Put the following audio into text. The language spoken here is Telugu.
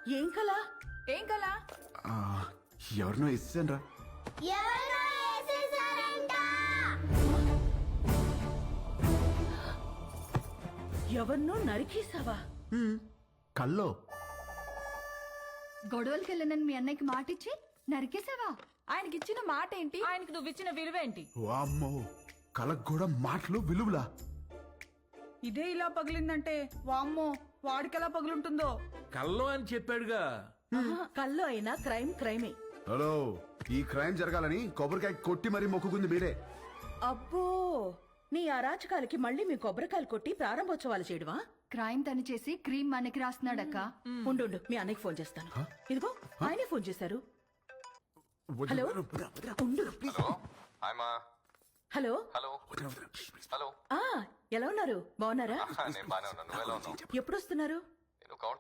ఏం కల ఏం కలా? ఎవరినో ఇస్తాను రా. ఎవరినో నరికేసావా? కల్లో గొడవలకి వెళ్ళనని మీ అన్నయ్యకి మాటిచ్చి నరికేసావా? ఆయనకిచ్చిన మాట ఏంటి? ఆయనకి నువ్వు ఇచ్చిన విలువేంటి? వామ్మో, కలకు కూడా మాటలు విలువలా. ఇదే ఇలా పగిలిందంటే వామ్మో వాడికెలా పగులుంటుందో. కల్లో అని చెప్పాడుగా. కల్లో అయినా క్రైమ్ క్రైమే. హలో, ఈ క్రైమ్ జరగాలని కొబ్బరికాయ కొట్టి మరీ మొక్కుకుంది మీరే. అబ్బో, నీ అరాచకాలకి మళ్ళీ మీ కొబ్బరికాయలు కొట్టి ప్రారంభోత్సవాలు చేయడమా? క్రైమ్ తను చేసి క్రీమ్ మనకి రాస్తున్నాడక్క. ఉండు మీ అన్నయ్యకి ఫోన్ చేస్తాను. ఇదిగో ఆయనే ఫోన్ చేశారు. హలో ఉండు. హాయ్ మా. Hello hello hello. ఎలా ఉన్నారు? బాగున్నారా? నేను బానే ఉన్నాను, నువ్వు ఎలా ఉన్నావు? ఎప్పుడు వస్తున్నారు? నేను